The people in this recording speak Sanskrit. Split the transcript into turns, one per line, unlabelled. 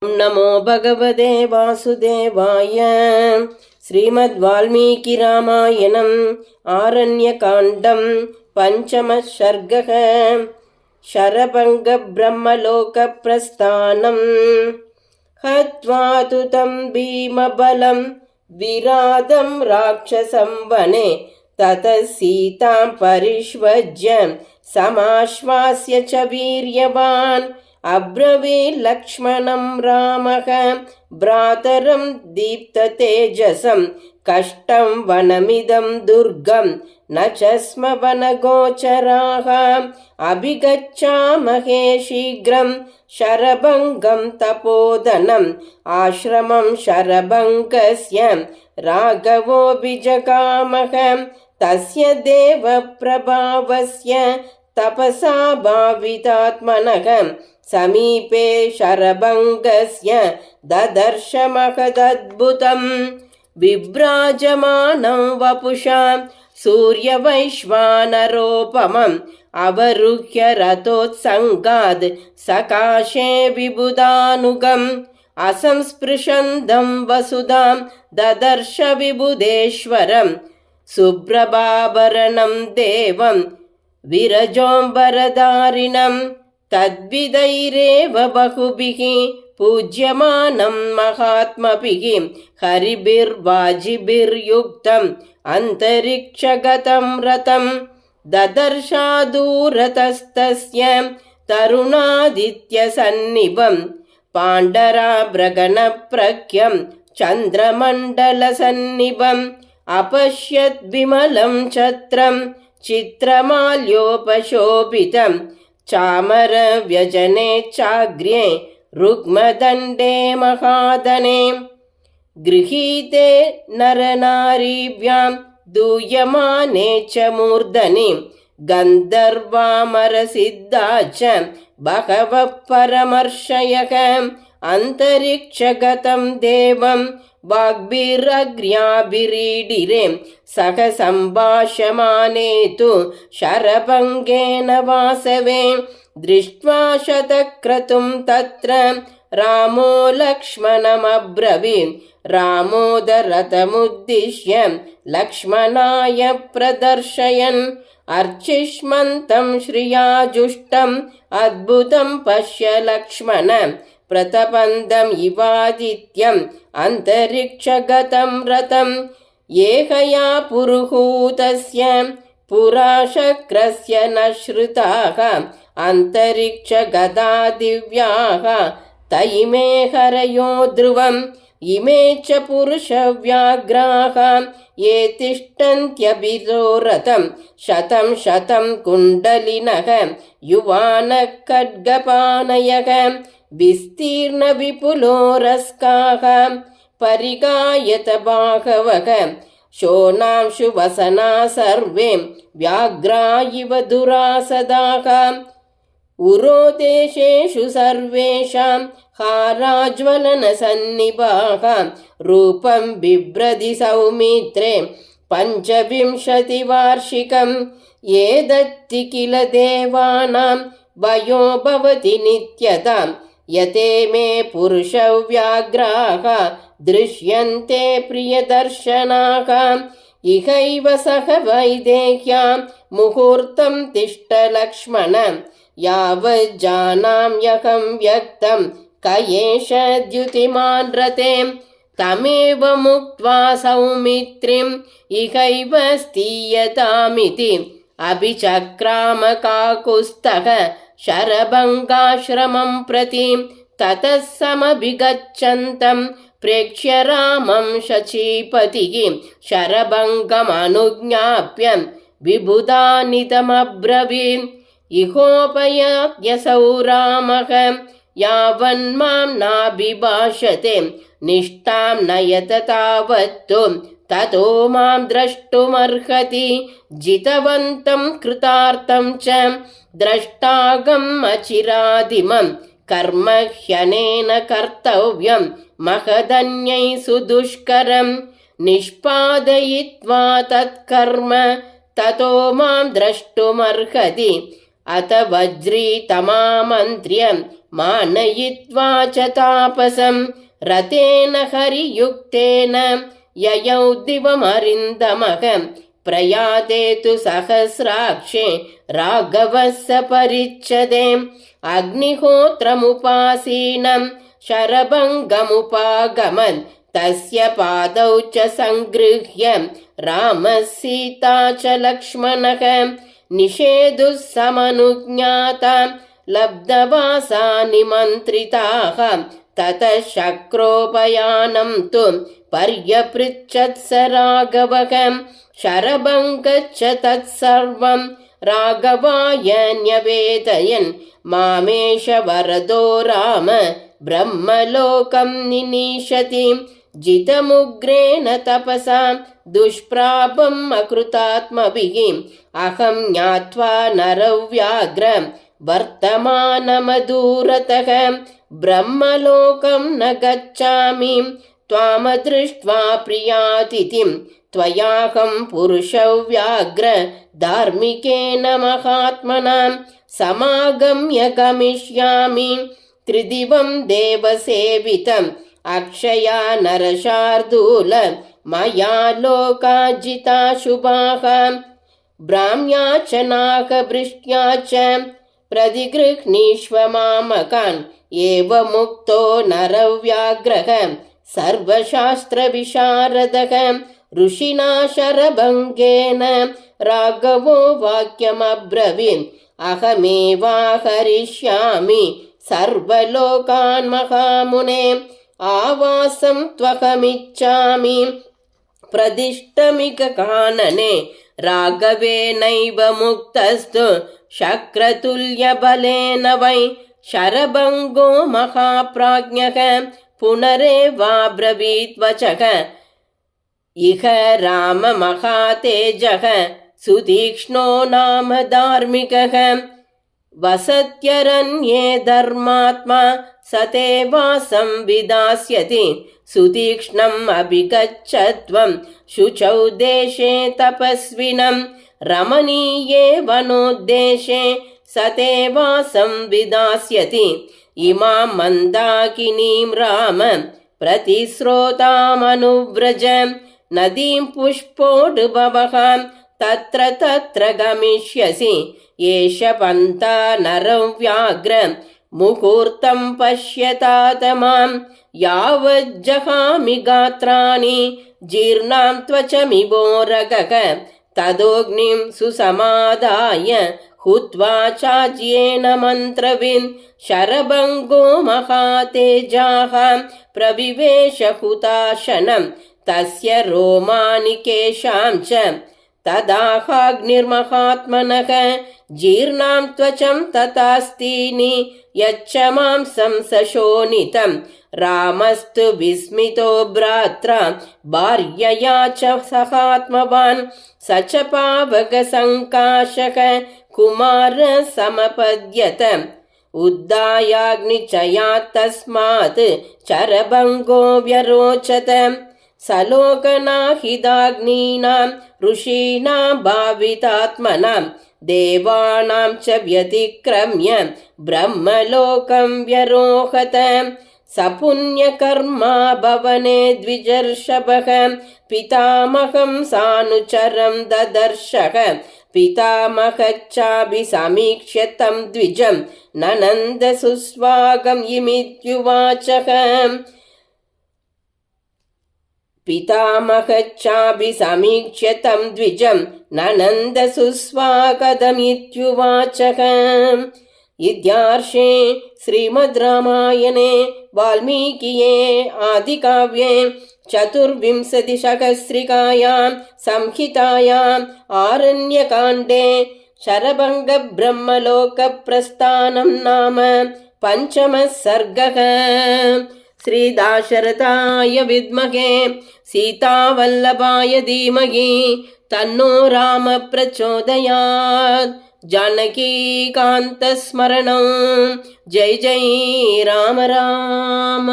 नमो भगवते वासुदेवाय। श्रीमद्वाल्मीकिरामायणम् आरण्यकाण्डं पञ्चमः सर्गः। शरभङ्गब्रह्मलोकप्रस्थानम्। हत्वा तु तं भीमबलं विरादं राक्षसं वने, ततः सीतां परिष्वज्य समाश्वास्य च वीर्यवान्। अब्रवील्लक्ष्मणं रामः भ्रातरं दीप्ततेजसं, कष्टं वनमिदं दुर्गं न च स्म वनगोचराः। अभिगच्छामहे शीघ्रं शरभङ्गं तपोधनम्, आश्रमं शरभङ्गस्य राघवोऽभिजगामः। तस्य देवप्रभावस्य तपसा भावितात्मनः, समीपे शरभङ्गस्य ददर्श महदद्भुतम्। विभ्राजमानं वपुषा सूर्यवैश्वानरोपमम्, अवरुह्य रथोत्सङ्गाद् सकाशे विबुधानुगम्। असंस्पृशन्दं वसुधां ददर्श विबुधेश्वरम्, शुभ्रभाभरणं देवं विरजोऽम्बरधारिणम्। तद्विदैरेव बहुभिः पूज्यमानं महात्मभिः, हरिभिर्वाजिभिर्युक्तम् अन्तरिक्षगतं रथम्। ददर्शादूरतस्तस्य तरुणादित्यसन्निभं, पाण्डराभ्रगणप्रख्यं चन्द्रमण्डलसन्निभम्। अपश्यद् विमलं छत्रं चित्रमाल्योपशोभितं, चामरव्यजने चाग्र्ये रुग्मदण्डे महादने। गृहीते नरनारीभ्यां दूयमाने च मूर्धनि, गन्धर्वामरसिद्धा च बहवः परमर्षयः। अन्तरिक्षगतं देवं वाग्भिरग्र्याभिरीडिरे, सह सम्भाषमाने तु शरभङ्गेन वासवे। दृष्ट्वा शतक्रतुं तत्र रामो लक्ष्मणमब्रवीत्, रामोदरथमुद्दिश्य लक्ष्मणाय प्रदर्शयन्। अर्चिष्मन्तं श्रियाजुष्टम् अद्भुतं पश्य लक्ष्मण, प्रतपन्दम् इवादित्यम् अन्तरिक्षगतं रथम्। एकया पुरुहूतस्य पुरा शक्रस्य न श्रुताः, अन्तरिक्षगदा दिव्याः त इमे हरयो ध्रुवम्। इमे च पुरुषव्याघ्राः ये तिष्ठन्त्यभितो रथम्, शतं शतं कुण्डलिनः युवानः खड्गपाणयः। विस्तीर्णविपुलोरस्काः परिगायत बाहवः, शोणांशुवसना सर्वे व्याघ्रा इव दुरासदाः। उरोदेशेषु सर्वेषां हाराज्वलनसन्निभाः, रूपं बिभ्रति सौमित्रे पञ्चविंशतिवार्षिकम्। एतद्धि किल देवानां वयो भवति नित्यताम्, यते मे पुरुषव्याघ्राः दृश्यन्ते प्रियदर्शनाः। इहैव सह वैदेह्यां मुहूर्तं तिष्ठ लक्ष्मण, यावज्जानाम्यहं व्यक्तं क एष द्युतिमान् रथे। तमेव मुक्त्वा सौमित्रिम् इहैव स्थीयतामिति, अभिचक्राम काकुत्स्थः शरभङ्गाश्रमं प्रति। ततः समभिगच्छन्तं प्रेक्ष्य रामं शचीपतिः, शरभङ्गमनुज्ञाप्य विबुधानितमब्रवीत्। इहोपयाद्यसौ रामः यावन्मां नाभिभाषते, निष्ठां नयत तावत्तु ततो मां द्रष्टुमर्हति। जितवन्तं कृतार्थं च द्रष्टागम् अचिरादिमं, कर्म ह्यनेन कर्तव्यं महदन्यै सुदुष्करम्। निष्पादयित्वा तत्कर्म ततो मां द्रष्टुमर्हति। अथ वज्री तमामन्त्र्य मानयित्वा च तापसं रतेन हरियुक्तेन ययौ दिवमरिन्दमः प्रयाते तु सहस्राक्षे राघवः सपरिच्छदे अग्निहोत्रमुपासीनं शरभङ्गमुपागमन् तस्य पादौ च संगृह्य रामः सीता च लक्ष्मणः निषेधुः समनुज्ञाता लब्धवासा निमन्त्रिताः ततः शक्रोपयानं तु पर्यपृच्छत् स राघवः शरभङ्गश्च तत्सर्वं राघवाय न्यवेदयन् मामेष वरदो राम ब्रह्मलोकं निनीशति जितमुग्रेण तपसा दुष्प्रापम् अकृतात्मभिः अहं ज्ञात्वा नरव्याघ्र वर्तमानमदूरतः ब्रह्मलोकं न गच्छामि त्वामदृष्ट्वा प्रियातिथिं त्वयाहं पुरुषव्याघ्र धार्मिकेन महात्मना समागम्य गमिष्यामि त्रिदिवं देवसेवितम् अक्षया नरशार्दूल मया लोकाजिता शुभाः ब्राह्म्या च नागभृष्ट्या च प्रतिगृह्णीष्व मामकान् एवमुक्तो नरव्याघ्रः सर्वशास्त्रविशारदः ऋषिणा शरभङ्गेन राघवो वाक्यमब्रवीत् अहमेवाहरिष्यामि सर्वलोकान् महामुने आवासं त्वहमिच्छामि प्रतिष्ठमिककानने राघवेनैव मुक्तस्तु शक्रतुल्यबलेन वै शरभङ्गो महाप्राज्ञः पुनरेवाब्रवीत् वचः इह राममहातेजः सुतीक्ष्णो नाम धार्मिकः वसत्यरण्ये धर्मात्मा सते वासं विदास्यति सुतीक्ष्णम् अभिगच्छत्वं शुचौ देशे तपस्विनं रमणीये वनोद्देशे सते वासं विदास्यति इमां मन्दाकिनीं राम प्रतिस्रोतामनुव्रज नदीं पुष्पोद्भवः तत्र तत्र गमिष्यसि एष पन्था नरव्याघ्र मुहूर्तं पश्यतात मां यावज्जहामि गात्राणि जीर्णां त्वचमिवोरगः तदोऽग्निं सुसमादाय हुत्वा चाज्येन मन्त्रविन् शरभङ्गो महातेजाः प्रविवेश हुताशनं तस्य रोमाणि केशां च तदाहाग्निर्महात्मनः जीर्णां त्वचं तथास्तीनि यच्च मांसं सशोणितं रामस्तु विस्मितो भ्रात्रा भार्यया च सहात्मवान् स च पावकसङ्काशः कुमारः समपद्यत उद्दायाग्निचयात् तस्मात् शरभङ्गो व्यरोचत सलोकनाहिदाग्नीनां ऋषीणां भावितात्मनां देवानां च व्यतिक्रम्य ब्रह्मलोकं व्यरोहत सपुण्यकर्मा भवने द्विजर्षभः पितामहं सानुचरं ददर्शः पितामहश्चाभिसमीक्ष्य तं द्विजं ननन्द सुस्वागम् इमित्युवाचः पितामहश्चाभिसमीक्ष्य तं द्विजं ननन्द सुस्वागतमित्युवाचः। इत्यार्षे श्रीमद् रामायणे वाल्मीकिये आदिकाव्ये चतुर्विंशतिसहस्रिकायां संहितायाम् आरण्यकाण्डे शरभङ्गब्रह्मलोकप्रस्थानं नाम पञ्चमः सर्गः। श्रीदाशरथाय विद्महे सीतावल्लभाय धीमहि तन्नो राम प्रचोदयात्। जानकीकान्तस्मरणं जय जय राम राम।